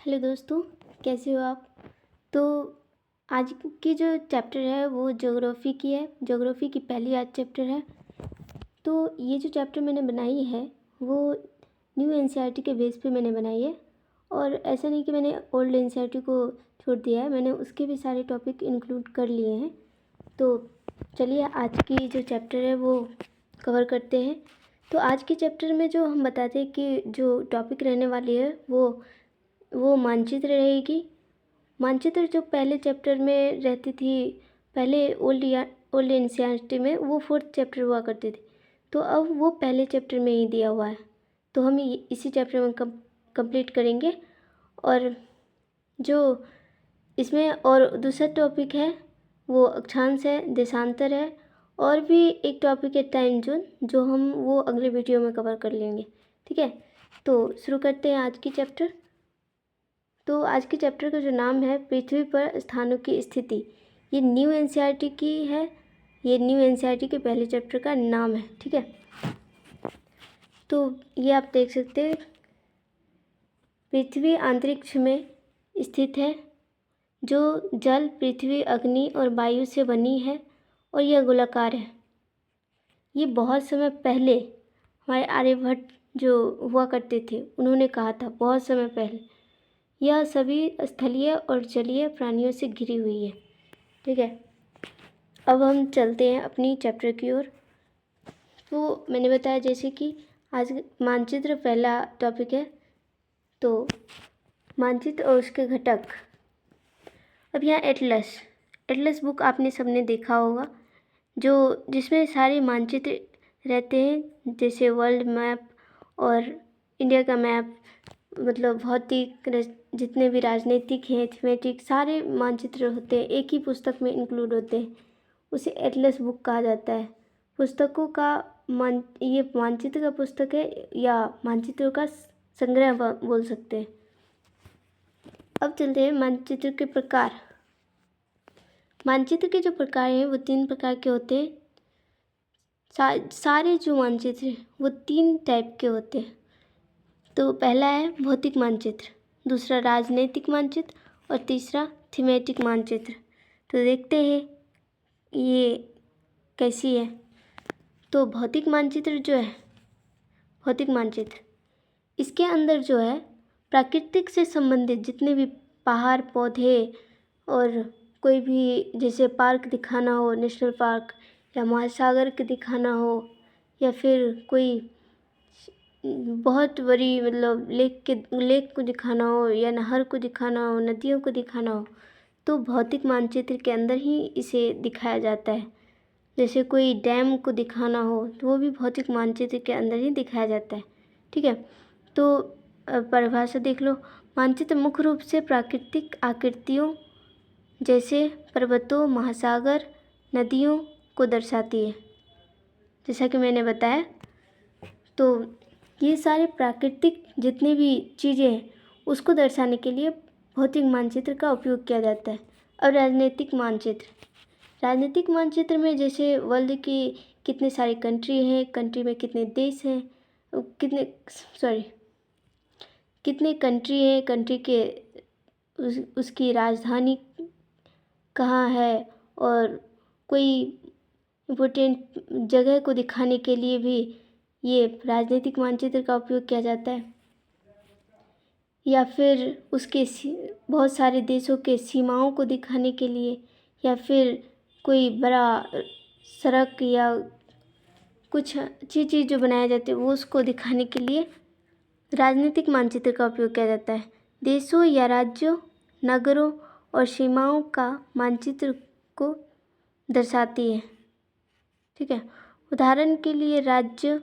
Hello दोस्तों, कैसे हो आप। तो आज की जो चैप्टर है वो ज्योग्राफी की है। ज्योग्राफी की पहली आज चैप्टर है। तो ये जो चैप्टर मैंने बनाई है वो न्यू एनसीईआरटी के बेस पे मैंने बनाई है। और ऐसा नहीं कि मैंने ओल्ड एनसीईआरटी को छोड़ दिया है, मैंने उसके भी सारे टॉपिक इंक्लूड कर लिए हैं। तो चलिए आज की जो चैप्टर है वो कवर करते हैं। तो आज के चैप्टर में जो हम बताते हैं कि जो टॉपिक रहने वाली है वो मानचित्र रहेगी। मानचित्र जो पहले चैप्टर में रहती थी, पहले ओल्ड एनसीईआरटी में वो फोर्थ चैप्टर हुआ करती थी, तो अब वो पहले चैप्टर में ही दिया हुआ है। तो हम इसी चैप्टर में कंप्लीट करेंगे। और जो इसमें और दूसरा टॉपिक है वो अक्षांश है, देशांतर है, और भी एक टॉपिक है टाइम जोन, जो हम वो अगले वीडियो में कवर कर लेंगे। ठीक है, तो शुरू करते हैं आज की चैप्टर। तो आज के चैप्टर का जो नाम है पृथ्वी पर स्थानों की स्थिति, ये न्यू एनसीईआरटी की है। ये न्यू एनसीईआरटी के पहले चैप्टर का नाम है। ठीक है, तो ये आप देख सकते हैं, पृथ्वी अंतरिक्ष में स्थित है, जो जल, पृथ्वी, अग्नि और वायु से बनी है, और यह गोलाकार है। ये बहुत समय पहले हमारे आर्यभट्ट जो हुआ करते थे उन्होंने कहा था, बहुत समय पहले। यह सभी स्थलीय और जलीय प्राणियों से घिरी हुई है। ठीक है, अब हम चलते हैं अपनी चैप्टर की ओर। तो मैंने बताया जैसे कि आज मानचित्र पहला टॉपिक है। तो मानचित्र और उसके घटक। अब यहाँ एटलस बुक आपने सबने देखा होगा, जो जिसमें सारे मानचित्र रहते हैं, जैसे वर्ल्ड मैप और इंडिया का मैप, मतलब भौतिक, जितने भी राजनीतिक हैं, थीमेटिक, सारे मानचित्र होते हैं, एक ही पुस्तक में इंक्लूड होते हैं। उसे एटलस बुक कहा जाता है। पुस्तकों का ये मानचित्र का पुस्तक है या मानचित्रों का संग्रह बोल सकते हैं। अब चलते हैं मानचित्र के प्रकार। मानचित्र के जो प्रकार हैं वो 3 प्रकार के होते हैं। सारे जो मानचित्र हैं वो 3 टाइप के होते हैं। तो पहला है भौतिक मानचित्र, दूसरा राजनीतिक मानचित्र, और तीसरा थीमेटिक मानचित्र। तो देखते हैं ये कैसी है। तो भौतिक मानचित्र जो है, भौतिक मानचित्र, इसके अंदर जो है प्राकृतिक से संबंधित जितने भी पहाड़, पौधे, और कोई भी जैसे पार्क दिखाना हो, नेशनल पार्क, या महासागर के दिखाना हो, या फिर कोई बहुत बड़ी मतलब लेक को दिखाना हो, या नहर को दिखाना हो, नदियों को दिखाना हो, तो भौतिक मानचित्र के अंदर ही इसे दिखाया जाता है। जैसे कोई डैम को दिखाना हो तो वो भी भौतिक मानचित्र के अंदर ही दिखाया जाता है। ठीक है, तो परिभाषा देख लो। मानचित्र मुख्य रूप से प्राकृतिक आकृतियों जैसे पर्वतों, महासागर, नदियों को दर्शाती है, जैसा कि मैंने बताया। तो ये सारे प्राकृतिक जितने भी चीज़ें हैं उसको दर्शाने के लिए भौतिक मानचित्र का उपयोग किया जाता है। और राजनीतिक मानचित्र, राजनीतिक मानचित्र में जैसे वर्ल्ड की कितने सारे कंट्री हैं, कंट्री में कितने देश हैं, कितने कंट्री हैं, कंट्री के उसकी राजधानी कहाँ है, और कोई इम्पोर्टेंट जगह को दिखाने के लिए भी ये राजनीतिक मानचित्र का उपयोग किया जाता है। या फिर उसके बहुत सारे देशों के सीमाओं को दिखाने के लिए, या फिर कोई बड़ा सड़क या कुछ अच्छी चीज़ जो बनाया जाती है वो उसको दिखाने के लिए राजनीतिक मानचित्र का उपयोग किया जाता है। देशों या राज्यों, नगरों और सीमाओं का मानचित्र को दर्शाती है। ठीक है, उदाहरण के लिए राज्य,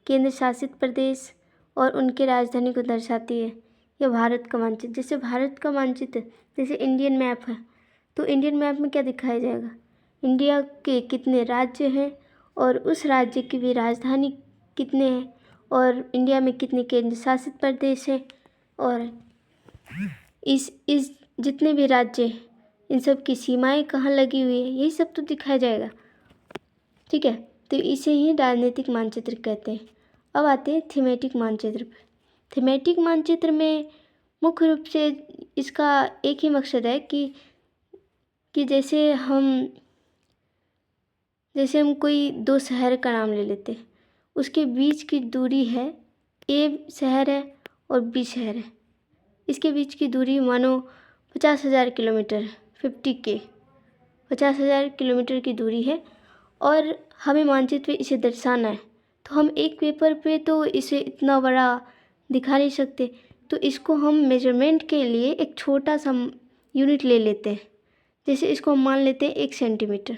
केंद्र शासित प्रदेश और उनके राजधानी को दर्शाती है। यह भारत का मानचित्र, जैसे भारत का मानचित्र, जैसे इंडियन मैप है, तो इंडियन मैप में क्या दिखाया जाएगा, इंडिया के कितने राज्य हैं, और उस राज्य की भी राजधानी कितने हैं, और इंडिया में कितने केंद्र शासित प्रदेश हैं, और इस जितने भी राज्य हैं इन सब की सीमाएं कहाँ लगी हुई है, यही सब तो दिखाया जाएगा। ठीक है, तो इसे ही राजनीतिक मानचित्र कहते हैं। अब आते हैं थीमेटिक मानचित्र पर। थीमेटिक मानचित्र में मुख्य रूप से इसका एक ही मकसद है कि जैसे हम कोई दो शहर का नाम ले लेते, उसके बीच की दूरी है, ए शहर है और बी शहर है। इसके बीच की दूरी मानो 50,000 किलोमीटर, 50K, 50,000 किलोमीटर की दूरी है और हमें मानचित्र में इसे दर्शाना है। तो हम एक पेपर पे तो इसे इतना बड़ा दिखा नहीं सकते, तो इसको हम मेजरमेंट के लिए एक छोटा सा यूनिट ले लेते हैं। जैसे इसको हम मान लेते हैं 1 सेंटीमीटर।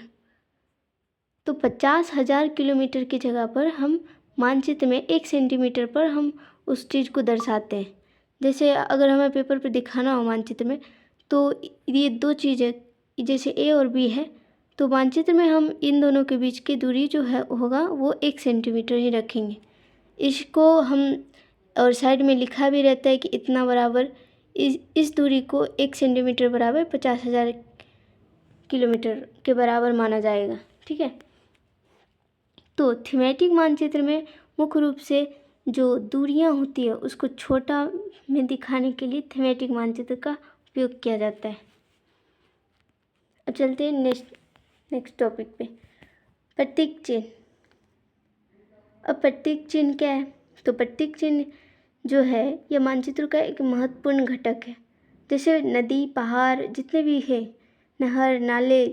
तो 50,000 किलोमीटर की जगह पर हम मानचित्र में 1 सेंटीमीटर पर हम उस चीज़ को दर्शाते हैं। जैसे अगर हमें पेपर पे दिखाना हो मानचित्र में, तो ये दो चीज़ें जैसे ए और बी है, तो मानचित्र में हम इन दोनों के बीच की दूरी जो है होगा वो 1 सेंटीमीटर ही रखेंगे। इसको हम और साइड में लिखा भी रहता है कि इतना बराबर इस दूरी को 1 सेंटीमीटर बराबर 50,000 किलोमीटर के बराबर माना जाएगा। ठीक है। तो थीमेटिक मानचित्र में मुख्य रूप से जो दूरियां होती है उसको छोटा में दिखाने के लिए थीमेटिक मानचित्र का उपयोग किया जाता है। अब चलते हैं नेक्स्ट टॉपिक पे, प्रतीक चिन्ह। अब प्रतीक चिन्ह क्या है? तो प्रतीक चिन्ह जो है यह मानचित्र का एक महत्वपूर्ण घटक है। जैसे नदी, पहाड़, जितने भी है, नहर, नाले,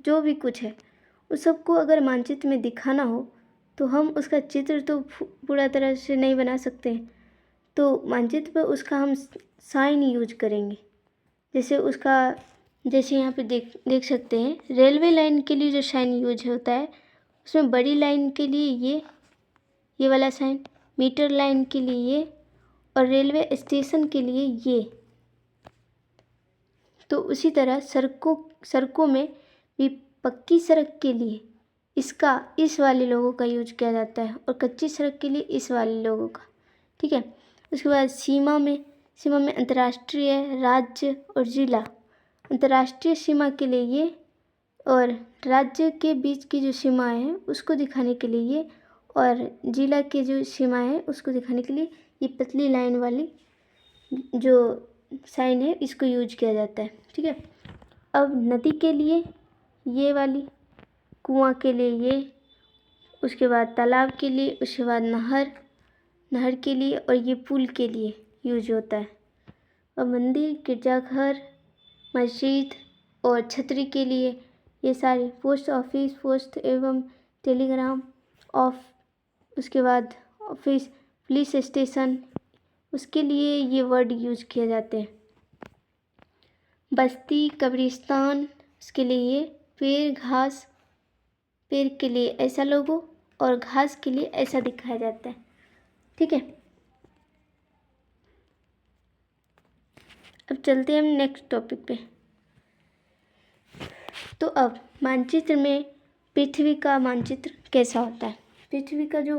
जो भी कुछ है, उस सबको अगर मानचित्र में दिखाना हो तो हम उसका चित्र तो पूरा तरह से नहीं बना सकते हैं, तो मानचित्र पर उसका हम साइन यूज करेंगे। जैसे यहाँ पे देख सकते हैं, रेलवे लाइन के लिए जो साइन यूज होता है उसमें बड़ी लाइन के लिए ये वाला साइन, मीटर लाइन के लिए ये, और रेलवे स्टेशन के लिए ये। तो उसी तरह सड़कों में भी पक्की सड़क के लिए इस वाले लोगों का यूज किया जाता है और कच्ची सड़क के लिए इस वाले लोगों का। ठीक है। उसके बाद सीमा में अंतर्राष्ट्रीय, राज्य और जिला। अंतर्राष्ट्रीय सीमा के लिए ये और राज्य के बीच की जो सीमाएं हैं उसको दिखाने के लिए ये, और जिला के जो सीमाएं हैं उसको दिखाने के लिए ये पतली लाइन वाली जो साइन है इसको यूज किया जाता है। ठीक है। अब नदी के लिए ये वाली, कुआं के लिए ये, उसके बाद तालाब के लिए, उसके बाद नहर के लिए, और ये पुल के लिए यूज होता है। और मंदिर, गिरजाघर, मस्जिद और छतरी के लिए ये सारे, पोस्ट ऑफिस, पोस्ट एवं टेलीग्राम उसके बाद ऑफिस, पुलिस स्टेशन, उसके लिए ये वर्ड यूज किए जाते हैं। बस्ती, कब्रिस्तान, उसके लिए ये, पेड़ के लिए ऐसा लोगो और घास के लिए ऐसा दिखाया जाता है। ठीक है। अब चलते हैं हम नेक्स्ट टॉपिक पे। तो अब मानचित्र में पृथ्वी का मानचित्र कैसा होता है? पृथ्वी का जो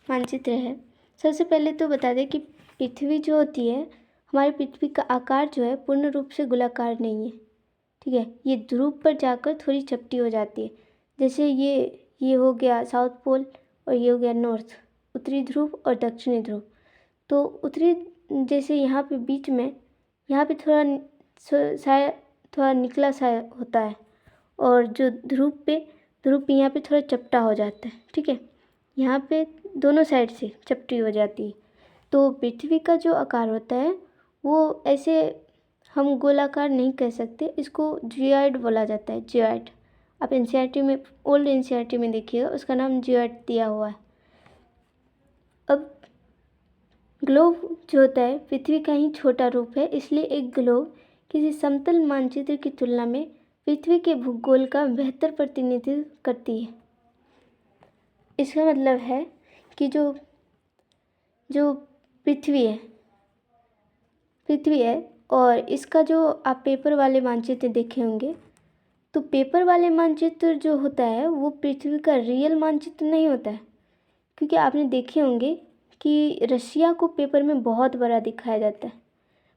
मानचित्र है, सबसे पहले तो बता दें कि पृथ्वी जो होती है, हमारी पृथ्वी का आकार जो है पूर्ण रूप से गोलाकार नहीं है। ठीक है। ये ध्रुव पर जाकर थोड़ी चपटी हो जाती है। जैसे ये हो गया साउथ पोल और ये हो गया नॉर्थ, उत्तरी ध्रुव और दक्षिणी ध्रुव। तो उत्तरी जैसे यहाँ पे बीच में यहाँ पे थोड़ा निकला सा होता है, और जो ध्रुव पे यहाँ पे थोड़ा चपटा हो जाता है। ठीक है। यहाँ पे दोनों साइड से चपटी हो जाती है। तो पृथ्वी का जो आकार होता है वो ऐसे हम गोलाकार नहीं कह सकते, इसको जियोइड बोला जाता है। जियोइड आप एनसीईआरटी में, ओल्ड एनसीईआरटी में देखिएगा, उसका नाम जियोइड दिया हुआ है। अब ग्लोब जो होता है पृथ्वी का ही छोटा रूप है, इसलिए एक ग्लोब किसी समतल मानचित्र की तुलना में पृथ्वी के भूगोल का बेहतर प्रतिनिधित्व करती है। इसका मतलब है कि जो पृथ्वी है और इसका जो आप पेपर वाले मानचित्र देखे होंगे, तो पेपर वाले मानचित्र जो होता है वो पृथ्वी का रियल मानचित्र नहीं होता है। क्योंकि आपने देखे होंगे कि रशिया को पेपर में बहुत बड़ा दिखाया जाता है,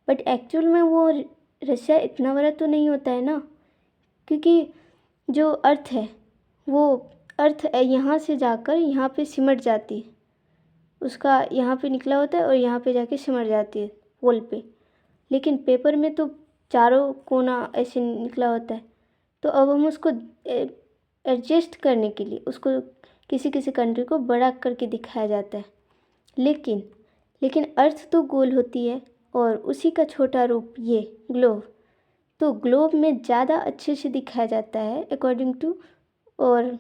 बट एक्चुअल में वो रशिया इतना बड़ा तो नहीं होता है ना, क्योंकि जो अर्थ है वो अर्थ यहाँ से जाकर यहाँ पे सिमट जाती है, उसका यहाँ पे निकला होता है और यहाँ पे जाके सिमट जाती है पोल पे। लेकिन पेपर में तो चारों कोना ऐसे निकला होता है। तो अब हम उसको एडजस्ट करने के लिए उसको किसी किसी कंट्री को बड़ा करके दिखाया जाता है। लेकिन अर्थ तो गोल होती है और उसी का छोटा रूप ये ग्लोब। तो ग्लोब में ज़्यादा अच्छे से दिखाया जाता है अकॉर्डिंग टू और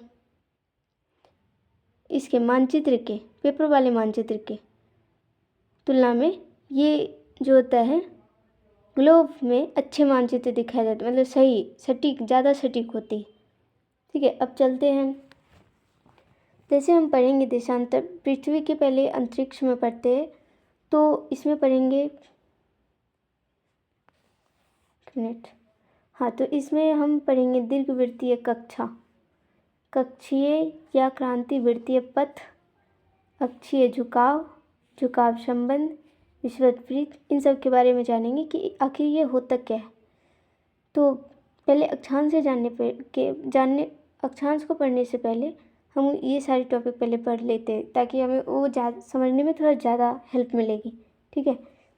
इसके मानचित्र के पेपर वाले मानचित्र के तुलना में ये जो होता है ग्लोब में अच्छे मानचित्र दिखाया जाता है, मतलब सही सटीक ज़्यादा सटीक होती है। ठीक है, अब चलते हैं। जैसे हम पढ़ेंगे देशांतर, पृथ्वी के पहले अंतरिक्ष में पढ़ते हैं तो इसमें पढ़ेंगे मिनट। हाँ, तो इसमें हम पढ़ेंगे दीर्घवृत्तीय कक्षा, कक्षीय या क्रांतिवृत्तीय पथ, अक्षीय झुकाव, झुकाव संबंध, विषुववृत्त, इन सब के बारे में जानेंगे कि आखिर ये होता क्या है। तो पहले अक्षांश को पढ़ने से पहले हम ये सारे टॉपिक पहले पढ़ लेते हैं ताकि हमें वो समझने में थोड़ा ज़्यादा हेल्प मिलेगी। ठीक है,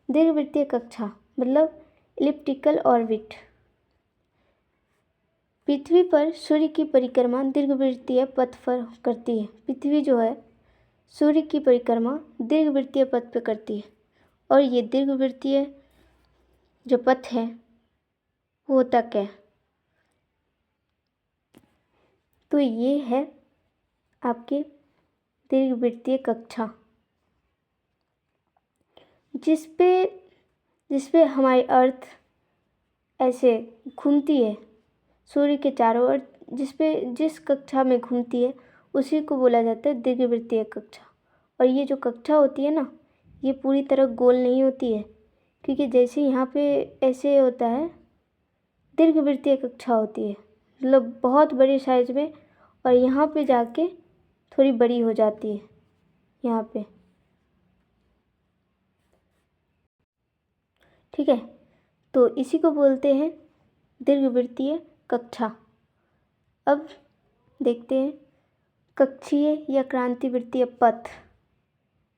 दीर्घवृत्तीय कक्षा मतलब इलिप्टिकल ऑर्बिट। पृथ्वी पर सूर्य की परिक्रमा दीर्घवृत्तीय पथ पर करती है। पृथ्वी जो है सूर्य की परिक्रमा दीर्घवृत्तीय पथ पर करती है और ये दीर्घवृत्तीय जो पथ है वो होता क्या है? तो ये है आपके दीर्घवृत्तीय कक्षा जिस पे हमारी अर्थ ऐसे घूमती है सूर्य के चारों ओर, जिस कक्षा में घूमती है उसी को बोला जाता है दीर्घवृत्तीय कक्षा। और ये जो कक्षा होती है ना, ये पूरी तरह गोल नहीं होती है, क्योंकि जैसे यहाँ पे ऐसे होता है दीर्घवृत्तीय कक्षा होती है, मतलब बहुत बड़े साइज में, और यहाँ पे जाके थोड़ी बड़ी हो जाती है यहाँ पे। ठीक है, तो इसी को बोलते हैं दीर्घवृत्तीय कक्षा। अब देखते हैं कक्षीय या क्रांतिवृत्तीय पथ,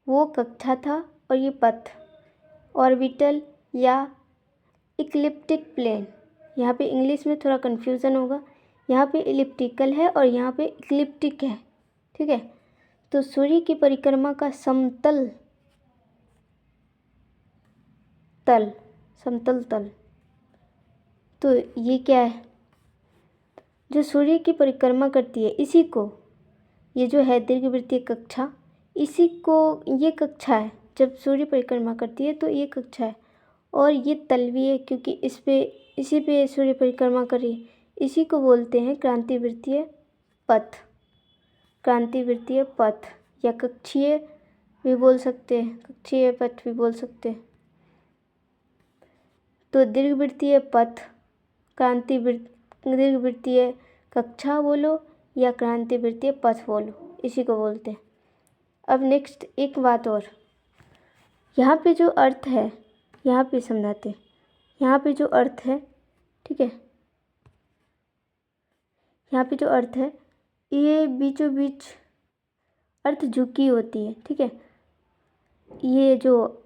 वो कक्षा था और ये पथ। ऑर्बिटल या इक्लिप्टिक प्लेन, यहाँ पे इंग्लिश में थोड़ा कन्फ्यूज़न होगा, यहाँ पे इलिप्टिकल है और यहाँ पे इक्लिप्टिक है। ठीक है, तो सूर्य की परिक्रमा का समतल तल, तो ये क्या है? जो सूर्य की परिक्रमा करती है इसी को, ये जो है दीर्घवृत्तीय कक्षा, इसी को, ये कक्षा है। जब सूर्य परिक्रमा करती है तो ये कक्षा है और ये तलवीय है क्योंकि इसी पे सूर्य परिक्रमा कर रही है। इसी को बोलते हैं क्रांतिवृत्तीय पथ या कक्षीय भी बोल सकते हैं, कक्षीय पथ भी बोल सकते हैं। तो दीर्घवृत्तीय पथ, दीर्घवृत्तीय कक्षा बोलो या क्रांतिवृत्तीय पथ बोलो, इसी को बोलते हैं। अब नेक्स्ट एक बात और, यहाँ पे जो अर्थ है, यहाँ पे समझाते हैं। यहाँ पे जो अर्थ है, ठीक है, यहाँ पे जो अर्थ है ये बीचों बीच अर्थ झुकी होती है। ठीक है, ये जो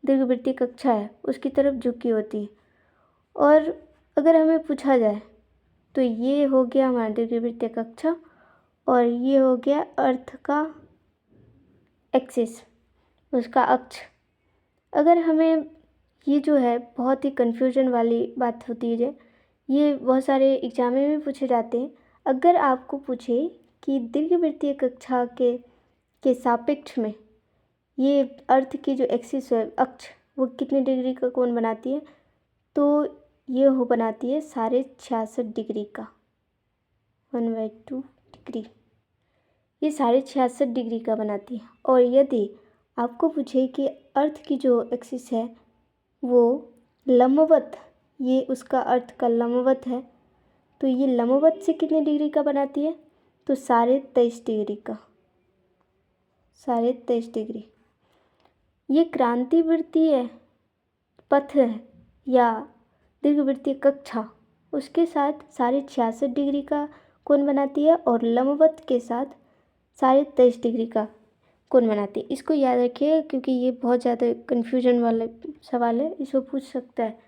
दीर्घवृत्तीय कक्षा है उसकी तरफ झुकी होती है। और अगर हमें पूछा जाए तो ये हो गया हमारा दीर्घवृत्तीय कक्षा और ये हो गया अर्थ का एक्सिस, उसका अक्ष। अगर हमें ये जो है बहुत ही कन्फ्यूजन वाली बात होती है, ये बहुत सारे एग्जाम में भी पूछे जाते हैं। अगर आपको पूछे कि दीर्घवृत्तीय कक्षा के सापेक्ष में ये अर्थ की जो एक्सिस है, अक्ष, वो कितने डिग्री का कोण बनाती है, तो ये बनाती है 66.5 डिग्री का, 1/2 डिग्री, ये 66.5 डिग्री का बनाती है। और यदि आपको पूछे कि अर्थ की जो एक्सिस है वो लंबवत, ये उसका अर्थ का लंबवत है, तो ये लंबवत से कितने डिग्री का बनाती है, तो 23.5 डिग्री का, 23.5 डिग्री। ये क्रांतिवृत्तीय पथ है या दीर्घवृत्तीय कक्षा, उसके साथ 66.5 डिग्री का कोण बनाती है और लंबवत के साथ 23.5 डिग्री का। कोण बनाती है। इसको याद रखिए क्योंकि ये बहुत ज़्यादा कन्फ्यूजन वाला सवाल है, इसको पूछ सकता है।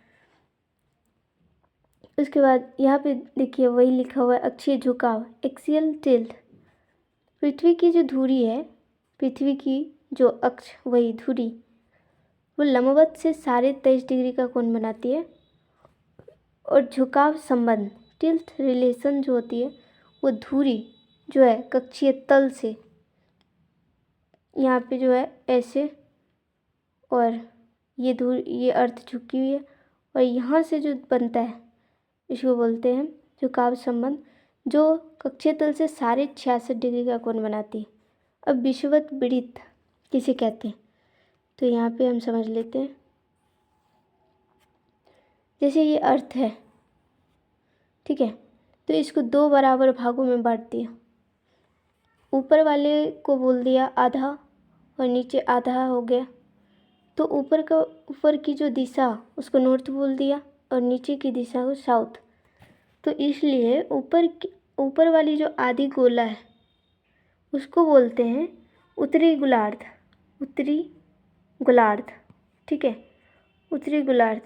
उसके बाद यहाँ पे देखिए वही लिखा हुआ है अक्षीय झुकाव, एक्सियल टिल्ट। पृथ्वी की जो धुरी है, पृथ्वी की जो अक्ष वही धुरी, वो लंबवत से 23.5 डिग्री का कोण बनाती है। और झुकाव संबंध, टिल्ट रिलेशन जो होती है, वो धुरी जो है कक्षीय तल से यहाँ पे जो है ऐसे, और ये अर्थ झुकी हुई है, और यहाँ से जो बनता है इसको बोलते हैं झुकाव संबंध, जो कक्षीय तल से 66.5 डिग्री का कोण बनाती है। अब विषुवत वृत्त किसे कहते हैं, तो यहाँ पे हम समझ लेते हैं। जैसे ये अर्थ है, ठीक है, तो इसको 2 बराबर भागों में बांट दिया। ऊपर वाले को बोल दिया आधा और नीचे आधा हो गया। तो ऊपर की जो दिशा उसको नॉर्थ बोल दिया और नीचे की दिशा को साउथ। तो इसलिए ऊपर वाली जो आधी गोला है उसको बोलते हैं उत्तरी गोलार्ध, उत्तरी गोलार्ध, ठीक है, उत्तरी गोलार्ध,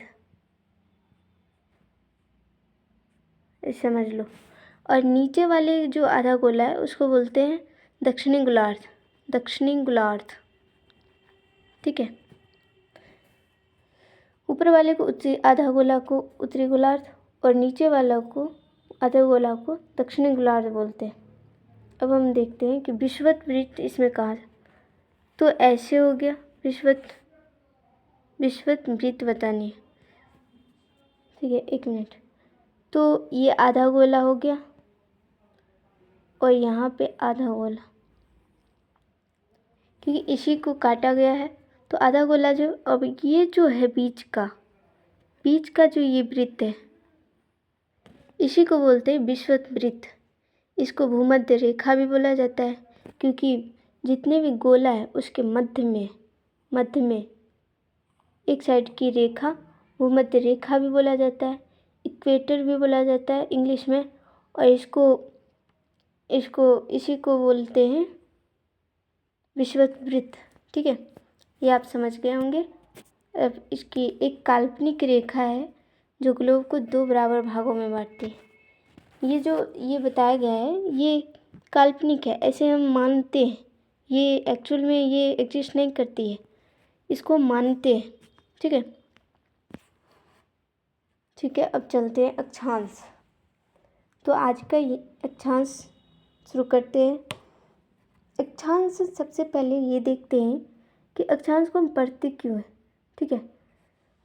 समझ लो। और नीचे वाले जो आधा गोला है उसको बोलते हैं दक्षिणी गोलार्ध, दक्षिणी गोलार्ध, ठीक है। ऊपर वाले को आधा गोला को उत्तरी गोलार्ध और नीचे वाला को आधा गोला को दक्षिणी गोलार्ध बोलते हैं। अब हम देखते हैं कि विषुवत वृत्त इसमें कहाँ है। तो ऐसे हो गया विषुवत वृत्त बतानी है, ठीक है, 1 मिनट। तो ये आधा गोला हो गया और यहाँ पे आधा गोला, क्योंकि इसी को काटा गया है तो आधा गोला जो, अब ये जो है बीच का जो ये वृत्त है इसी को बोलते हैं विषुवत वृत्त। इसको भूमध्य रेखा भी बोला जाता है, क्योंकि जितने भी गोला है उसके मध्य में एक साइड की रेखा भूमध्य रेखा भी बोला जाता है, इक्वेटर भी बोला जाता है इंग्लिश में। और इसी को बोलते हैं विषुवत वृत्त, ठीक है, ये आप समझ गए होंगे। अब इसकी एक काल्पनिक रेखा है जो ग्लोब को 2 बराबर भागों में बांटती है। ये बताया गया है ये काल्पनिक है, ऐसे हम मानते हैं, ये एक्चुअल में ये एग्जिस्ट नहीं करती है, इसको मानते हैं, ठीक है। ठीक है, अब चलते हैं अक्षांश। तो आज का ये अक्षांश शुरू करते हैं। अक्षांश सबसे पहले ये देखते हैं कि अक्षांश को हम पढ़ते क्यों हैं, ठीक है।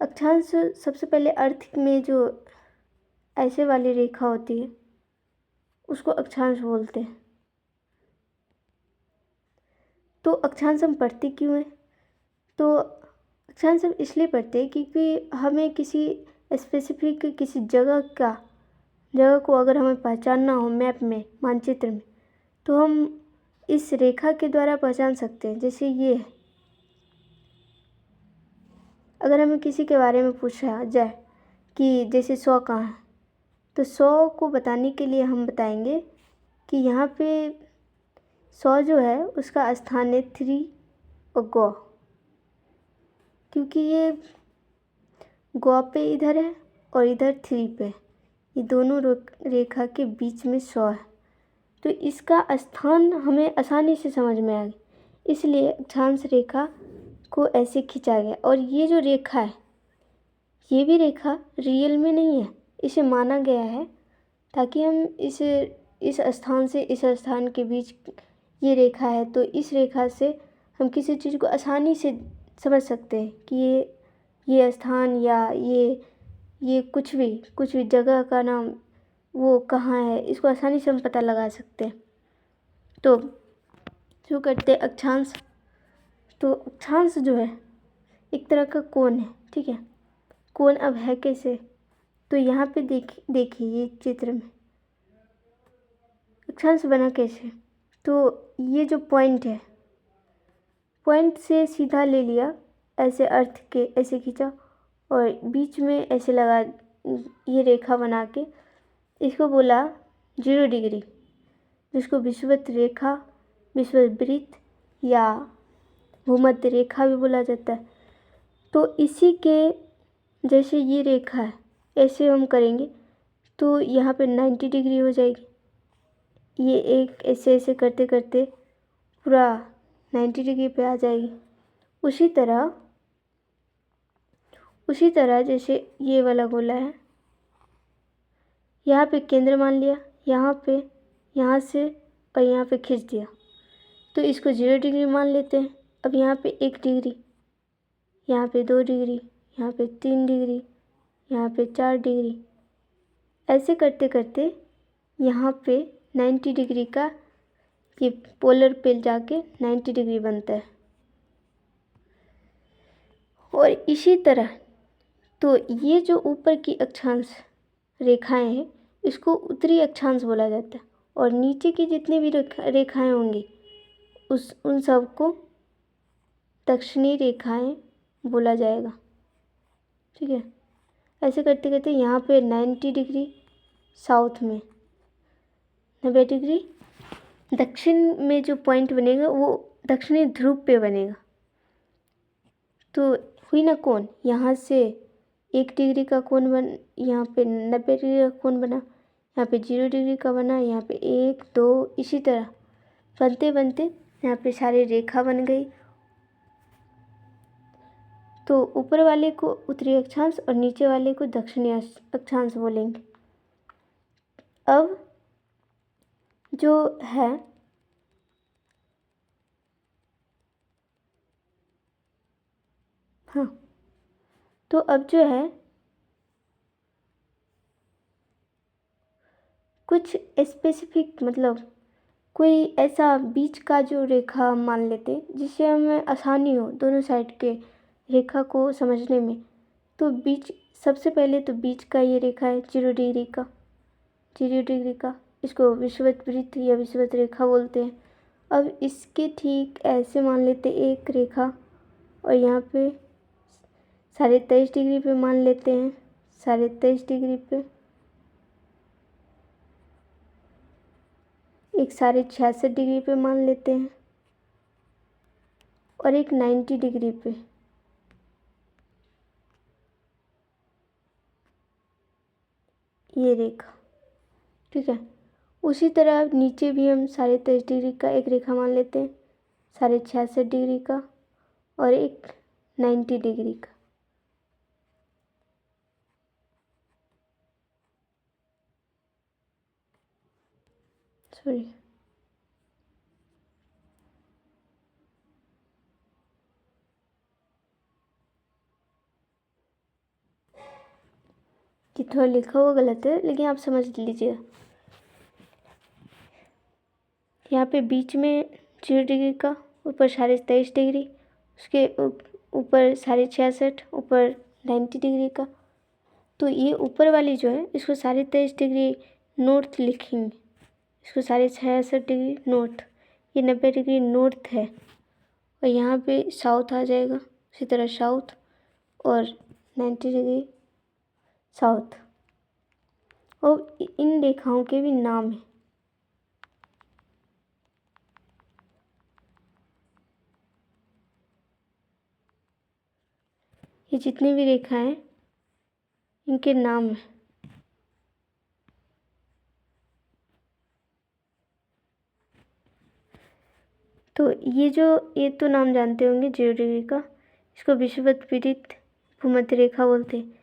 अक्षांश सबसे पहले अर्थ में जो ऐसे वाली रेखा होती है उसको अक्षांश बोलते हैं। तो अक्षांश हम पढ़ते क्यों हैं, तो अक्षांश हम इसलिए पढ़ते हैं क्योंकि हमें किसी स्पेसिफिक किसी जगह को अगर हमें पहचानना हो मैप में, मानचित्र में, तो हम इस रेखा के द्वारा पहचान सकते हैं। जैसे ये है, अगर हमें किसी के बारे में पूछा जाए कि जैसे 100 कहाँ है, तो 100 को बताने के लिए हम बताएंगे कि यहाँ पे 100 जो है उसका स्थान है 3 और गौ, क्योंकि ये गौ पे इधर है और इधर 3 पे, ये दोनों रेखा के बीच में 100 है। तो इसका स्थान हमें आसानी से समझ में आ गया, इसलिए अक्षांश रेखा को ऐसे खींचा गया। और ये जो रेखा है, ये भी रेखा रियल में नहीं है, इसे माना गया है ताकि हम इस स्थान से इस स्थान के बीच ये रेखा है, तो इस रेखा से हम किसी चीज़ को आसानी से समझ सकते हैं कि ये स्थान या ये कुछ भी जगह का नाम वो कहाँ है, इसको आसानी से हम पता लगा सकते हैं। तो शुरू करते हैं अक्षांश। तो अक्षांश जो है एक तरह का कोण है, ठीक है। कोण अब है कैसे, तो यहाँ पे देखिए ये चित्र में अक्षांश बना कैसे। तो ये जो पॉइंट है, पॉइंट से सीधा ले लिया, ऐसे अर्थ के ऐसे खींचा और बीच में ऐसे लगा ये रेखा बना के, इसको बोला 0 डिग्री, जिसको विषुवत रेखा, विषुवत वृत्त या भूमध्य रेखा भी बोला जाता है। तो इसी के जैसे ये रेखा है, ऐसे हम करेंगे तो यहाँ पे 90 डिग्री हो जाएगी। ये एक ऐसे ऐसे करते करते पूरा 90 डिग्री पे आ जाएगी। उसी तरह जैसे ये वाला गोला है, यहाँ पे केंद्र मान लिया, यहाँ पे, यहाँ से और यहाँ पे खींच दिया, तो इसको 0 डिग्री मान लेते हैं। अब यहाँ पे 1 डिग्री, यहाँ पे 2 डिग्री, यहाँ पे 3 डिग्री, यहाँ पे 4 डिग्री, ऐसे करते करते यहाँ पे 90 डिग्री का ये पोलर पे जाके 90 डिग्री बनता है। और इसी तरह तो ये जो ऊपर की अक्षांश रेखाएं हैं, इसको उत्तरी अक्षांश बोला जाता है, और नीचे की जितनी भी रेखाएं होंगी उन सब को दक्षिणी रेखाएं बोला जाएगा। ठीक है, ऐसे करते करते यहाँ पे 90 डिग्री साउथ में, 90 डिग्री दक्षिण में जो पॉइंट बनेगा वो दक्षिणी ध्रुव पे बनेगा। तो हुई ना कोण, यहाँ से 1 डिग्री का कोण यहाँ पे 90 डिग्री का कोण बना, यहाँ पे 0 डिग्री का बना, यहाँ पे 1 2, इसी तरह बनते बनते यहाँ पे सारी रेखा बन गई। तो ऊपर वाले को उत्तरी अक्षांश और नीचे वाले को दक्षिणी अक्षांश बोलेंगे। अब जो है हाँ, तो अब जो है कुछ स्पेसिफिक, मतलब कोई ऐसा बीच का जो रेखा मान लेते जिससे हमें आसानी हो दोनों साइड के रेखा को समझने में। तो बीच, सबसे पहले तो बीच का ये रेखा है 0 डिग्री का, 0 डिग्री का, इसको विषुवत वृत्त या विषुवत रेखा बोलते हैं। अब इसके ठीक ऐसे मान लेते एक रेखा, और यहाँ पे 23.5 डिग्री पे मान लेते हैं, 23.5 डिग्री पे एक 66.5 डिग्री पे मान लेते हैं, और एक 90 डिग्री पे। ये रेखा, ठीक है। उसी तरह नीचे भी हम 23.5 डिग्री का एक रेखा मान लेते हैं, 66.5 डिग्री का, और एक 90 डिग्री का। सॉरी, ये थोड़ा लिखा हुआ गलत है, लेकिन आप समझ लीजिएगा। यहाँ पे बीच में 0 डिग्री का, ऊपर 23.5 डिग्री, उसके ऊपर 66.5, ऊपर 90 डिग्री का। तो ये ऊपर वाली जो है इसको 23.5 डिग्री नॉर्थ लिखेंगे, इसको 66.5 डिग्री नॉर्थ, ये 90 डिग्री नॉर्थ है, और यहाँ पे साउथ आ जाएगा, उसी तरह साउथ और 90 डिग्री साउथ। और इन रेखाओं के भी नाम हैं। ये जितनी भी रेखाएं हैं इनके नाम हैं। तो ये तो नाम जानते होंगे 0 डिग्री का, इसको विषुवत वृत्त भूमध्य रेखा बोलते हैं।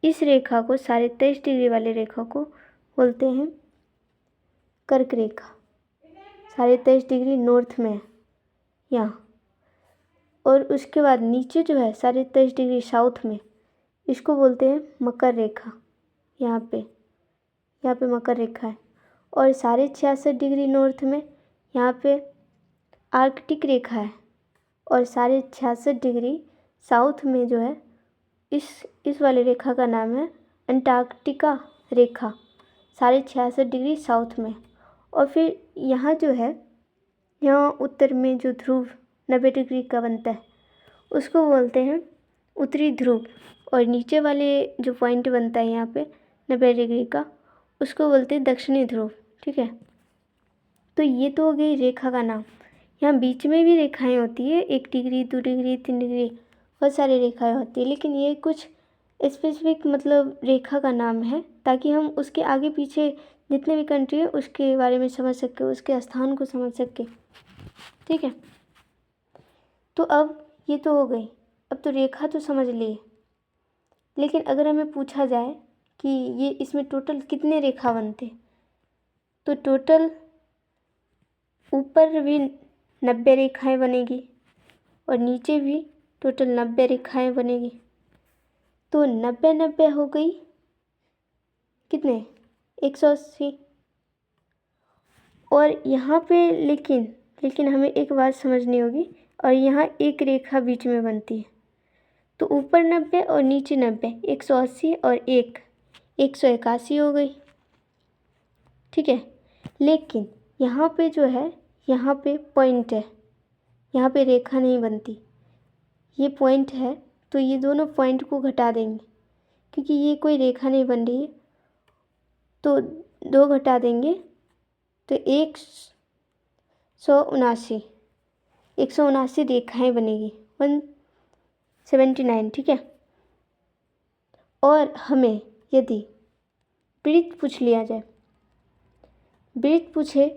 इस रेखा को 23.5 डिग्री वाली रेखा को बोलते हैं कर्क रेखा, 23.5 डिग्री नॉर्थ में है यहाँ। और उसके बाद नीचे जो है 23.5 डिग्री साउथ में, इसको बोलते हैं मकर रेखा। यहाँ पे मकर रेखा है। और 66.5 डिग्री नॉर्थ में यहाँ पे आर्कटिक रेखा है, और 66.5 डिग्री साउथ में जो है इस वाली रेखा का नाम है अंटार्कटिका रेखा, 66.5 डिग्री साउथ में। और फिर यहाँ जो है, यहाँ उत्तर में जो ध्रुव 90 डिग्री का बनता है उसको बोलते हैं उत्तरी ध्रुव, और नीचे वाले जो पॉइंट बनता है यहाँ पे 90 डिग्री का उसको बोलते हैं दक्षिणी ध्रुव। ठीक है, तो ये तो हो गई रेखा का नाम। यहाँ बीच में भी रेखाएं होती है, 1 डिग्री 2 डिग्री 3 डिग्री, बहुत सारी रेखाएं होती है, लेकिन ये कुछ स्पेसिफिक मतलब रेखा का नाम है ताकि हम उसके आगे पीछे जितने भी कंट्री है उसके बारे में समझ सके, उसके स्थान को समझ सके। ठीक है, तो अब ये तो हो गई, अब तो रेखा तो समझ लिए, लेकिन अगर हमें पूछा जाए कि ये इसमें टोटल कितने रेखा बनते, तो टोटल ऊपर भी 90 रेखाएं बनेगी और नीचे भी टोटल 90 रेखाएं बनेगी। तो 90 90 हो गई कितने, 180। और यहाँ पे लेकिन हमें एक बात समझनी होगी, और यहाँ एक रेखा बीच में बनती है, तो ऊपर 90 और नीचे 90, 180 और 181 हो गई। ठीक है, लेकिन यहाँ पे जो है, यहाँ पे पॉइंट है, यहाँ पे रेखा नहीं बनती, ये पॉइंट है, तो ये दोनों पॉइंट को घटा देंगे क्योंकि ये कोई रेखा नहीं बन रही है, तो 2 घटा देंगे तो 179 रेखाएं बनेगी, 179। ठीक है, और हमें यदि वृत्त पूछ लिया जाए, वृत्त पूछे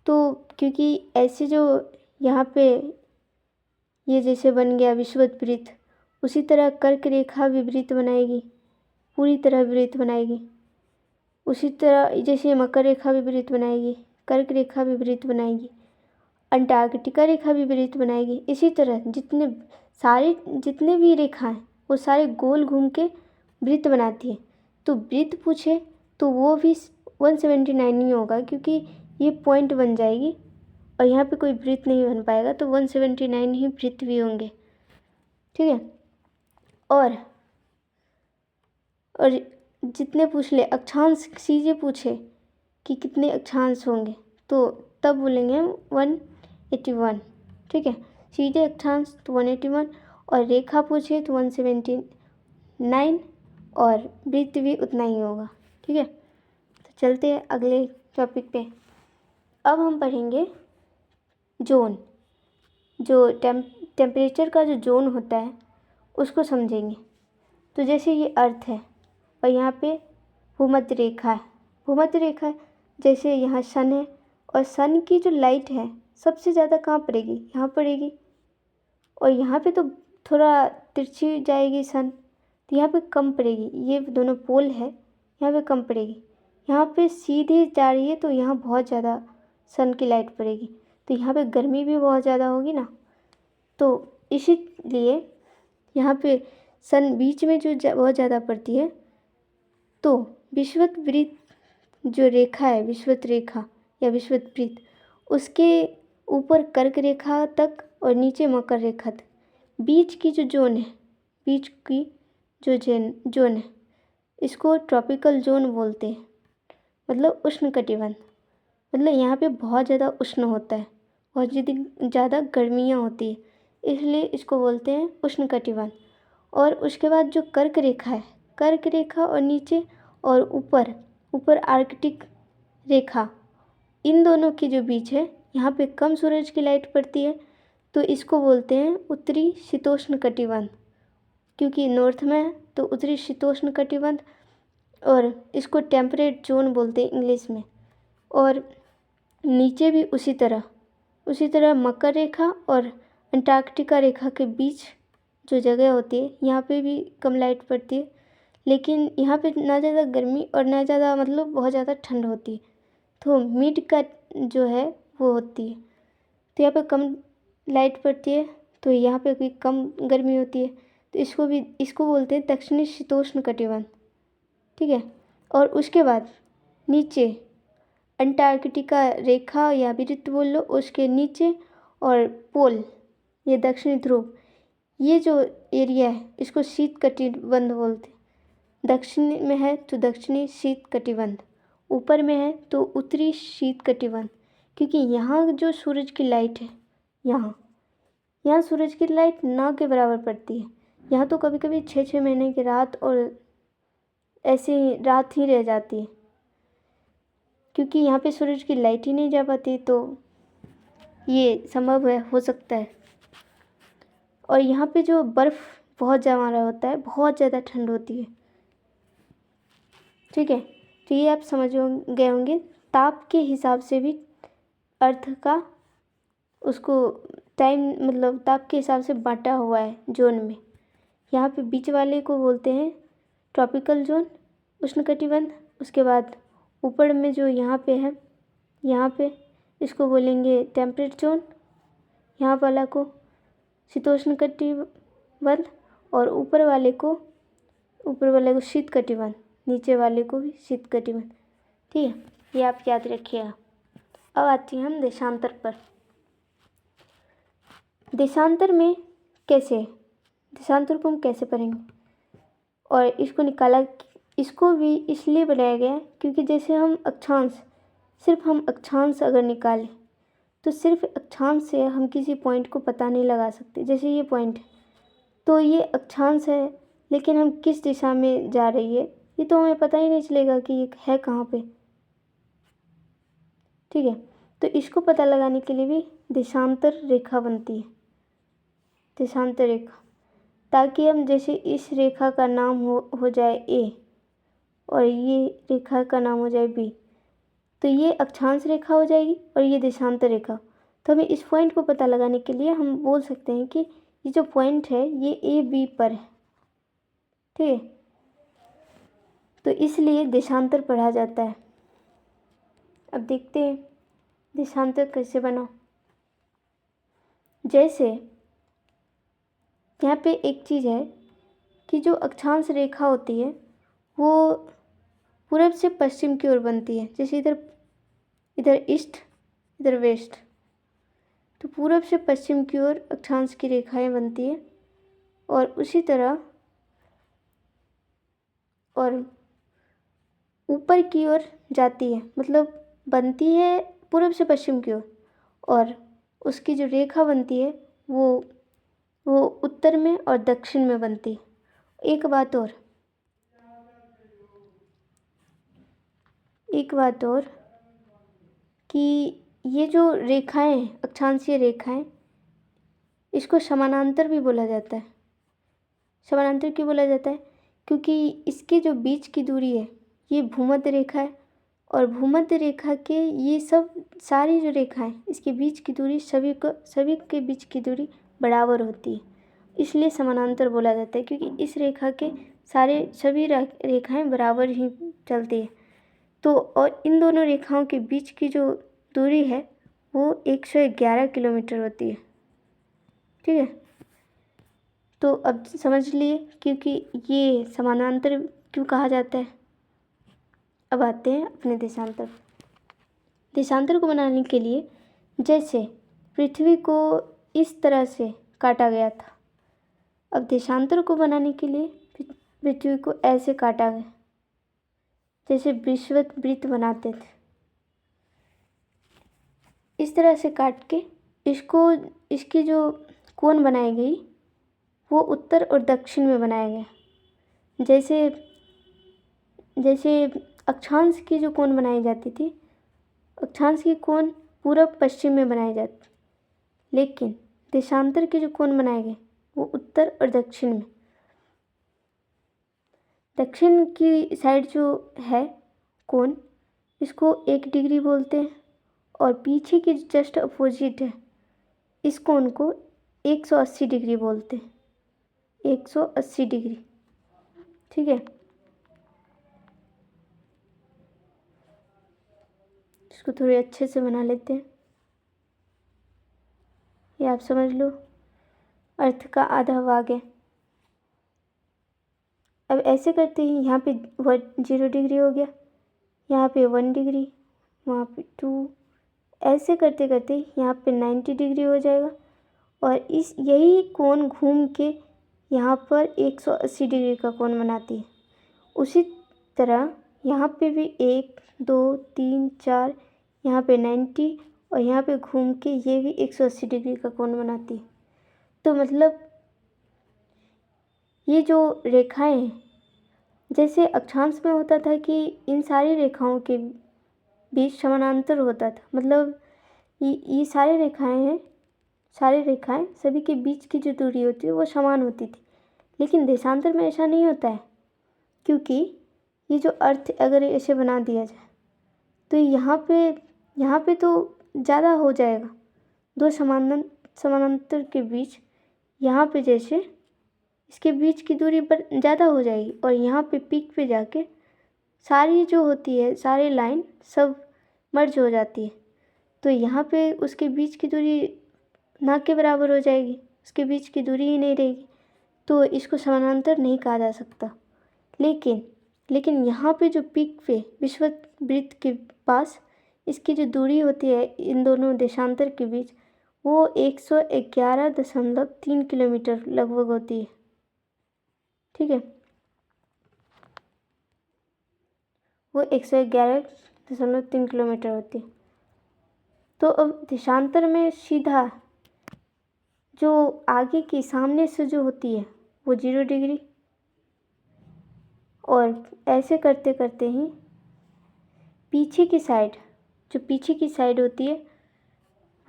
तो क्योंकि ऐसे जो यहाँ पे ये जैसे बन गया विषुवत वृत्त, उसी तरह कर्क रेखा भी वृत्त बनाएगी, पूरी तरह वृत्त बनाएगी। उसी तरह जैसे मकर रेखा भी वृत्त बनाएगी, कर्क रेखा भी वृत्त बनाएगी, अंटार्कटिका रेखा भी वृत्त बनाएगी। इसी तरह जितने भी रेखा हैं वो सारे गोल घूम के वृत्त बनाती है। तो वृत्त पूछे तो वो भी 179 ही होगा क्योंकि ये पॉइंट बन जाएगी और यहाँ पे कोई वृत्त नहीं बन पाएगा, तो 179 ही वृत्त भी होंगे। ठीक है, और जितने पूछ ले अक्षांश, सीधे पूछे कि कितने अक्षांश होंगे तो तब बोलेंगे हम 181। ठीक है, सीधे अक्षांश तो 181, और रेखा पूछे तो 179, और वृत्त भी उतना ही होगा। ठीक है, तो चलते हैं अगले टॉपिक पे। अब हम पढ़ेंगे जोन, जो टेम्परेचर का जो जोन होता है उसको समझेंगे। तो जैसे ये अर्थ है और यहाँ पे भूमध्य रेखा है, भूमध्य रेखा जैसे यहाँ सन है, और सन की जो लाइट है सबसे ज़्यादा कहाँ पड़ेगी, यहाँ पड़ेगी, और यहाँ पे तो थोड़ा तिरछी जाएगी सन, तो यहाँ पे कम पड़ेगी। ये दोनों पोल है, यहाँ पे कम पड़ेगी। यहाँ पे सीधे जा रही है तो यहाँ बहुत ज़्यादा सन की लाइट पड़ेगी, तो यहाँ पे गर्मी भी बहुत ज़्यादा होगी ना, तो इसीलिए यहाँ पे सन बीच में जो बहुत ज़्यादा पड़ती है। तो विषुवत वृत्त जो रेखा है, विषुवत रेखा या विषुवत वृत्त, उसके ऊपर कर्क रेखा तक और नीचे मकर रेखा तक बीच की जो जोन है, बीच की जो जोन है, इसको ट्रॉपिकल जोन बोलते हैं, मतलब उष्णकटिबंध। मतलब यहाँ पे बहुत ज़्यादा उष्ण होता है, बहुत ज़्यादा गर्मियाँ होती है, इसलिए इसको बोलते हैं उष्णकटिबंध। और उसके बाद जो कर्क रेखा है, कर्क रेखा और नीचे और ऊपर आर्कटिक रेखा, इन दोनों के जो बीच है, यहाँ पे कम सूरज की लाइट पड़ती है, तो इसको बोलते हैं उत्तरी शीतोष्ण कटिबंध, क्योंकि नॉर्थ में है तो उत्तरी शीतोष्ण कटिबंध, और इसको टेम्परेट जोन बोलते हैं इंग्लिश में। और नीचे भी उसी तरह मकर रेखा और अंटार्कटिका रेखा के बीच जो जगह होती है, यहाँ पे भी कम लाइट पड़ती है, लेकिन यहाँ पे ना ज़्यादा गर्मी और ना ज़्यादा मतलब बहुत ज़्यादा ठंड होती है, तो मिड का जो है वो होती है। तो यहाँ पे कम लाइट पड़ती है तो यहाँ पे भी कम गर्मी होती है, तो इसको बोलते हैं दक्षिणी शीतोष्ण कटिबंध। ठीक है, और उसके बाद नीचे अंटार्कटिका रेखा या वृत्त बोल लो, उसके नीचे और पोल, ये दक्षिणी ध्रुव, ये जो एरिया है इसको शीत कटिबंध बोलते हैं। दक्षिण में है तो दक्षिणी शीत कटिबंध, ऊपर में है तो उत्तरी शीत कटिबंध, क्योंकि यहाँ जो सूरज की लाइट है, यहाँ सूरज की लाइट ना के बराबर पड़ती है। यहाँ तो कभी कभी 6 महीने की रात और ऐसे ही रात ही रह जाती है, क्योंकि यहाँ पे सूरज की लाइट ही नहीं जा पाती, तो ये संभव है, हो सकता है। और यहाँ पे जो बर्फ़ बहुत जमा रहा होता है, बहुत ज़्यादा ठंड होती है। ठीक है, तो ये आप समझ गए होंगे। ताप के हिसाब से भी अर्थ का उसको टाइम मतलब ताप के हिसाब से बांटा हुआ है जोन में। यहाँ पे बीच वाले को बोलते हैं ट्रॉपिकल जोन, उष्णकटिबंध। उसके बाद ऊपर में जो यहाँ पे है, यहाँ पे इसको बोलेंगे टेम्परेट जोन। यहाँ वाला को शीतोष्णकटिबंध और ऊपर वाले को शीत कटिबंध, नीचे वाले को भी शीत कटिबंध। ठीक है, ये आप याद रखिएगा। अब आते हैं हम देशांतर पर। देशांतर में देशांतर को हम कैसे पढ़ेंगे और इसको भी इसलिए बनाया गया है क्योंकि जैसे सिर्फ हम अक्षांश अगर निकालें तो सिर्फ अक्षांश से हम किसी पॉइंट को पता नहीं लगा सकते। जैसे ये पॉइंट है तो ये अक्षांश है, लेकिन हम किस दिशा में जा रही है ये तो हमें पता ही नहीं चलेगा कि ये है कहाँ पे। ठीक है, तो इसको पता लगाने के लिए भी देशांतर रेखा बनती है, देशांतर रेखा, ताकि हम जैसे इस रेखा का नाम हो जाए ए और ये रेखा का नाम हो जाए बी, तो ये अक्षांश रेखा हो जाएगी और ये देशांतर रेखा। तो हमें इस पॉइंट को पता लगाने के लिए हम बोल सकते हैं कि ये जो पॉइंट है ये ए बी पर है। ठीक है, तो इसलिए देशांतर पढ़ा जाता है। अब देखते हैं देशांतर कैसे बना। जैसे यहाँ पे एक चीज़ है कि जो अक्षांश रेखा होती है वो पूरब से पश्चिम की ओर बनती है। जैसे इधर ईस्ट, इधर वेस्ट, तो पूरब से पश्चिम की ओर अक्षांश की रेखाएं बनती है। और उसी तरह और ऊपर की ओर जाती है, मतलब बनती है पूरब से पश्चिम की ओर, और उसकी जो रेखा बनती है वो उत्तर में और दक्षिण में बनती है। एक बात और कि ये जो रेखाएं, अक्षांशीय रेखाएं, इसको समानांतर भी बोला जाता है। समानांतर क्यों बोला जाता है? क्योंकि इसके जो बीच की दूरी है ये भूमध्य रेखा है, और भूमध्य रेखा के ये सारी जो रेखाएं, इसके बीच की दूरी सभी के बीच की दूरी बराबर होती है, इसलिए समानांतर बोला जाता है। क्योंकि इस रेखा के सभी रेखाएं बराबर ही चलती है। तो और इन दोनों रेखाओं के बीच की जो दूरी है वो 111 किलोमीटर होती है। ठीक है, तो अब समझ लिए क्योंकि ये समानांतर क्यों कहा जाता है। अब आते हैं अपने देशांतर। देशांतर को बनाने के लिए जैसे पृथ्वी को इस तरह से काटा गया था, अब देशांतर को बनाने के लिए पृथ्वी को ऐसे काटा गया, जैसे विषुवत वृत्त बनाते थे। इस तरह से काट के इसकी जो कोण बनाई गई वो उत्तर और दक्षिण में बनाया गया। जैसे अक्षांश की जो कोण बनाई जाती थी, अक्षांश की कोण पूरब पश्चिम में बनाई जाती, लेकिन देशांतर के जो कोण बनाए गए वो उत्तर और दक्षिण में। दक्षिण की साइड जो है कोण, इसको 1 डिग्री बोलते हैं, और पीछे की जस्ट अपोजिट है इस कोण को 180 डिग्री बोलते हैं, 180 डिग्री। ठीक है, इसको थोड़े अच्छे से बना लेते हैं, ये आप समझ लो अर्थ का आधा भाग है। अब ऐसे करते ही यहाँ पे 0 डिग्री हो गया, यहाँ पे 1 डिग्री, वहाँ पे 2, ऐसे करते करते यहाँ पे 90 डिग्री हो जाएगा, और यही कोण घूम के यहाँ पर 180 डिग्री का कोण बनाती है। उसी तरह यहाँ पे भी 1 2 3 4, यहाँ पे 90, और यहाँ पे घूम के ये भी 180 डिग्री का कोण बनाती है। तो मतलब ये जो रेखाएं हैं, जैसे अक्षांश में होता था कि इन सारी रेखाओं के बीच समानांतर होता था, मतलब ये सारे रेखाएं हैं, सारे रेखाएं सभी के बीच की जो दूरी होती है वो समान होती थी। लेकिन देशांतर में ऐसा नहीं होता है, क्योंकि ये जो अर्थ अगर ऐसे बना दिया जाए तो यहाँ पे तो ज़्यादा हो जाएगा। दो समानांतर के बीच यहाँ पे जैसे इसके बीच की दूरी पर ज़्यादा हो जाएगी, और यहाँ पे पीक पे जाके सारी जो होती है सारी लाइन सब मर्ज हो जाती है। तो यहाँ पे उसके बीच की दूरी ना के बराबर हो जाएगी, उसके बीच की दूरी ही नहीं रहेगी, तो इसको समानांतर नहीं कहा जा सकता। लेकिन यहाँ पे जो पीक पे विषुववृत्त के पास इसकी जो दूरी होती है इन दोनों देशांतर के बीच वो 111.3 किलोमीटर लगभग होती है। ठीक है, वो 111.3 किलोमीटर होती है। तो अब देशांतर में सीधा जो आगे की सामने से जो होती है वो 0 डिग्री, और ऐसे करते करते ही पीछे की साइड, जो पीछे की साइड होती है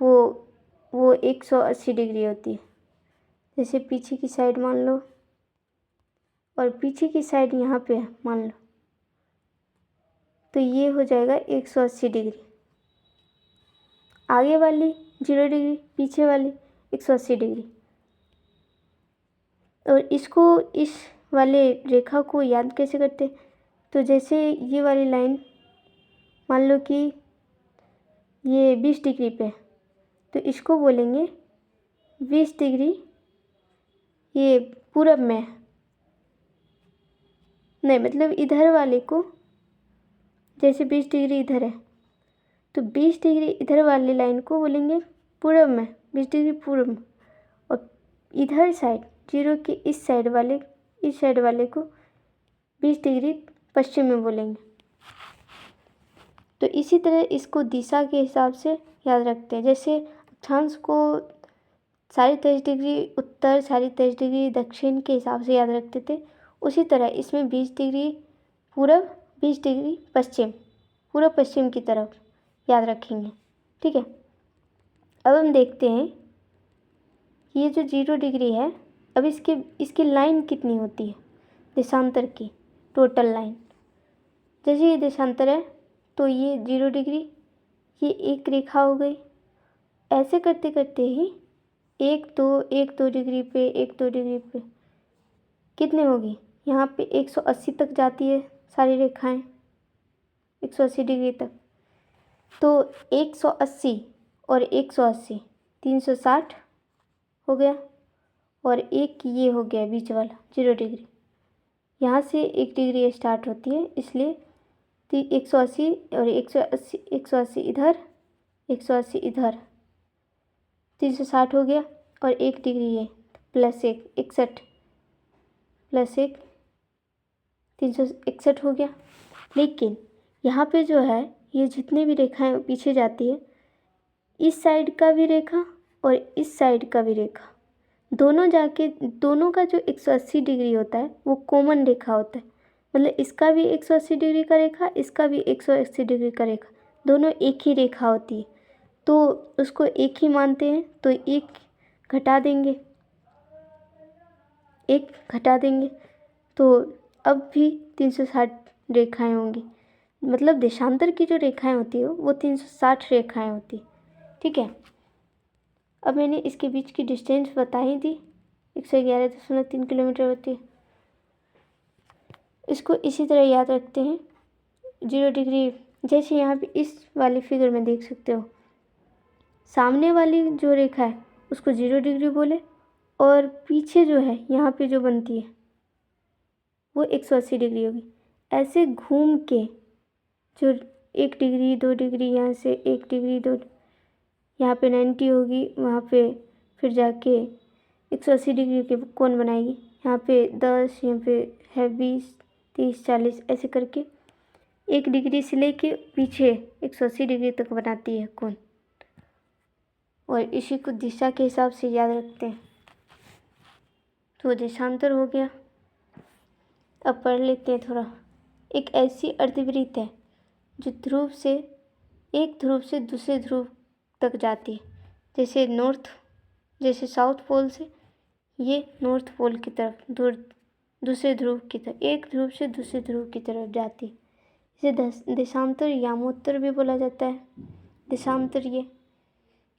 वो 180 डिग्री होती है। जैसे पीछे की साइड मान लो, और पीछे की साइड यहाँ पे है मान लो, तो ये हो जाएगा 180 डिग्री। आगे वाली 0 डिग्री, पीछे वाली 180 डिग्री। और इसको, इस वाले रेखा को याद कैसे करते? तो जैसे ये वाली लाइन मान लो कि ये 20 डिग्री पे है, तो इसको बोलेंगे 20 डिग्री ये पूरब में है। नहीं, मतलब इधर वाले को, जैसे 20 डिग्री इधर है तो 20 डिग्री इधर वाली लाइन को बोलेंगे पूरब में, 20 डिग्री पूरब में। और इधर साइड 0 के इस साइड वाले को 20 डिग्री पश्चिम में बोलेंगे। तो इसी तरह इसको दिशा के हिसाब से याद रखते हैं। जैसे अक्षांश को 23.5 डिग्री उत्तर, 23.5 डिग्री दक्षिण के हिसाब से याद रखते थे, उसी तरह इसमें 20 डिग्री पूरब, 20 डिग्री पश्चिम, पूरब पश्चिम की तरफ याद रखेंगे। ठीक है, अब हम देखते हैं ये जो 0 डिग्री है, अब इसकी लाइन कितनी होती है देशांतर की, टोटल लाइन। जैसे ये देशांतर है तो ये 0 डिग्री, ये एक रेखा हो गई। ऐसे करते करते ही 1 2 डिग्री पे, 1 2 डिग्री पे कितने होगी, यहाँ पे 180 तक जाती है सारी रेखाएं, 180 डिग्री तक। तो 180 और 180 360 हो गया, और एक ये हो गया बीच वाला 0 डिग्री। यहाँ से 1 डिग्री स्टार्ट होती है, इसलिए 180 और 180 इधर, 180 इधर, 360 हो गया, और 1 डिग्री ये +1 61 +1 361 हो गया। लेकिन यहाँ पे जो है ये जितनी भी रेखाएं पीछे जाती है, इस साइड का भी रेखा और इस साइड का भी रेखा दोनों जाके, दोनों का जो 180 डिग्री होता है वो कॉमन रेखा होता है। मतलब इसका भी 180 डिग्री का रेखा, इसका भी 180 डिग्री का रेखा, दोनों एक ही रेखा होती है, तो उसको एक ही मानते हैं। तो एक घटा देंगे, एक घटा देंगे, तो अब भी 360 रेखाएं होंगी। मतलब देशांतर की जो रेखाएं होती है वो 360 रेखाएं होती है। ठीक है, अब मैंने इसके बीच की डिस्टेंस बता ही दी, 111.3 किलोमीटर होती है। इसको इसी तरह याद रखते हैं। 0 डिग्री, जैसे यहाँ पे इस वाली फिगर में देख सकते हो, सामने वाली जो रेखा है उसको 0 डिग्री बोले, और पीछे जो है यहाँ पे जो बनती है वो 180 डिग्री होगी। ऐसे घूम के जो 1 डिग्री 2 डिग्री, यहाँ से 1 डिग्री 2, यहाँ पे 90 होगी, वहाँ पे फिर जाके 180 डिग्री के कोण बनाएगी। यहाँ पे 10, यहाँ पे है 20, 30, 40, ऐसे करके 1 डिग्री से लेके पीछे 180 डिग्री तक बनाती है कोण, और इसी को दिशा के हिसाब से याद रखते हैं। तो देशांतर हो गया। अब पढ़ लेते हैं थोड़ा। एक ऐसी अर्धवृत्त है जो एक ध्रुव से दूसरे ध्रुव तक जाती है। जैसे साउथ पोल से ये नॉर्थ पोल की तरफ दूसरे ध्रुव की तरफ, एक ध्रुव से दूसरे ध्रुव की तरफ जाती है। इसे देशांतर यामोत्तर भी बोला जाता है। देशांतर ये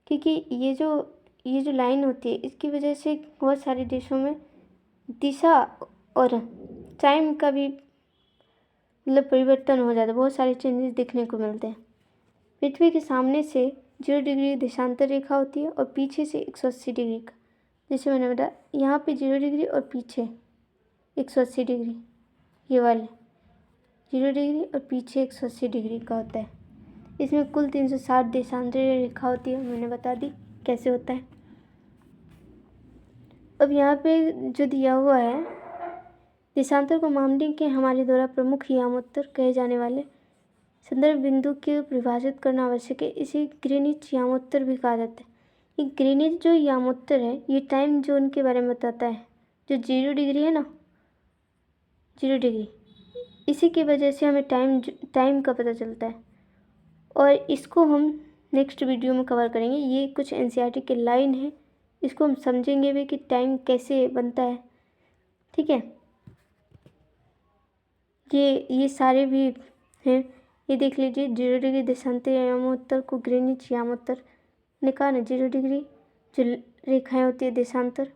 क्योंकि ये जो लाइन होती है इसकी वजह से बहुत सारे देशों में दिशा और टाइम का भी मतलब परिवर्तन हो जाता है, बहुत सारे चेंजेस देखने को मिलते हैं। पृथ्वी के सामने से 0 डिग्री देशांतर रेखा होती है और पीछे से 180 डिग्री का, जैसे मैंने बताया यहाँ पे 0 डिग्री और पीछे 180 डिग्री, ये वाले 0 डिग्री और पीछे 180 डिग्री का होता है। इसमें कुल 360 देशांतर रेखा होती है, मैंने बता दी कैसे होता है। अब यहाँ पे जो दिया हुआ है, देशांतर को मापने के हमारे द्वारा प्रमुख यामोत्तर कहे जाने वाले संदर्भ बिंदु को परिभाषित करना आवश्यक है। इसे ग्रीनिच यामोत्तर भी कहा जाता है। ये ग्रीनिच जो यामोत्तर है ये टाइम जोन के बारे में बताता है। जो 0 डिग्री है ना, 0 डिग्री, इसी की वजह से हमें टाइम का पता चलता है और इसको हम नेक्स्ट वीडियो में कवर करेंगे। ये कुछ एनसीईआरटी के लाइन है, इसको हम समझेंगे भी कि टाइम कैसे बनता है। ठीक है, ये सारे भी हैं, ये देख लीजिए। 0 डिग्री देशांतर यामोत्तर को ग्रीनिच यामोत्तर ने कहा ना, 0 डिग्री जो रेखाएं होती है देशांतर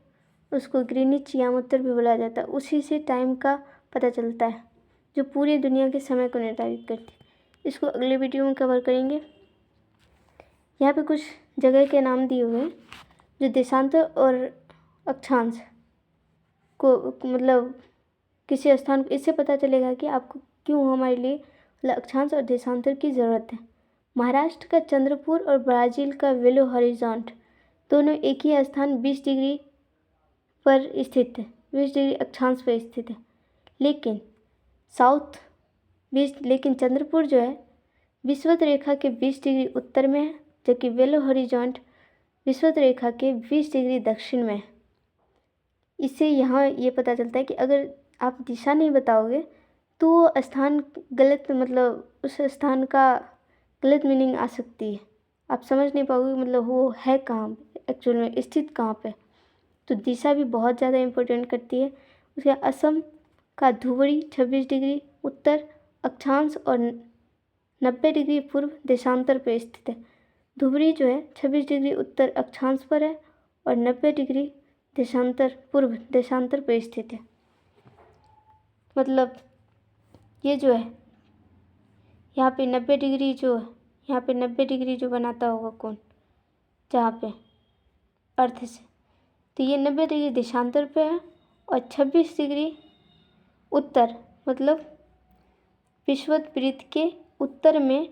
उसको ग्रीनिच यामोत्तर भी बोला जाता है। उसी से टाइम का पता चलता है जो पूरी दुनिया के समय को निर्धारित करती है। इसको अगले वीडियो में कवर करेंगे। यहाँ पे कुछ जगह के नाम दिए हुए हैं जो देशांतर और अक्षांश को मतलब किसी स्थान को, इससे पता चलेगा कि आपको क्यों हमारे लिए अक्षांश और देशांतर की ज़रूरत है। महाराष्ट्र का चंद्रपुर और ब्राज़ील का बेलो हॉरिजॉन्ट दोनों एक ही स्थान 20 डिग्री पर स्थित है, 20 डिग्री अक्षांश पर स्थित है। लेकिन चंद्रपुर जो है विषुवत रेखा के 20 डिग्री उत्तर में है, जबकि बेलो हॉरिजॉन्ट विषुवत रेखा के 20 डिग्री दक्षिण में है। इससे यहाँ ये पता चलता है कि अगर आप दिशा नहीं बताओगे तो वो स्थान गलत, मतलब उस स्थान का गलत मीनिंग आ सकती है। आप समझ नहीं पाओगे मतलब वो है कहाँ, एक्चुअल में स्थित कहाँ पे। तो दिशा भी बहुत ज़्यादा इम्पोर्टेंट करती है। उसके असम का धुबरी 26 डिग्री उत्तर अक्षांश और 90 डिग्री पूर्व देशांतर पर स्थित है। धुबरी जो है 26 डिग्री उत्तर अक्षांश पर है और 90 डिग्री पूर्व देशांतर पर स्थित है। मतलब ये जो है यहाँ पे 90 डिग्री जो है, यहाँ पे 90 डिग्री जो बनाता होगा कौन, जहाँ पे अर्थ से, तो ये 90 डिग्री देशांतर पे है और 26 डिग्री उत्तर, मतलब विषुवत वृत्त के उत्तर में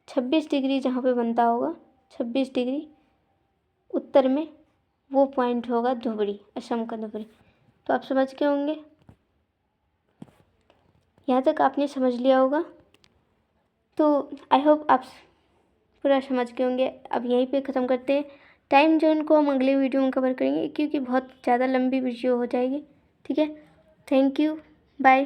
26 डिग्री जहाँ पे बनता होगा, 26 डिग्री उत्तर में वो पॉइंट होगा धुबरी, असम का धुबरी। तो आप समझ गए होंगे, यहाँ तक आपने समझ लिया होगा। तो आई होप आप पूरा समझ गए होंगे। अब यहीं पे ख़त्म करते हैं। टाइम जोन को हम अगले वीडियो में कवर करेंगे क्योंकि बहुत ज़्यादा लंबी वीडियो हो जाएगी। ठीक है, थैंक यू, बाय।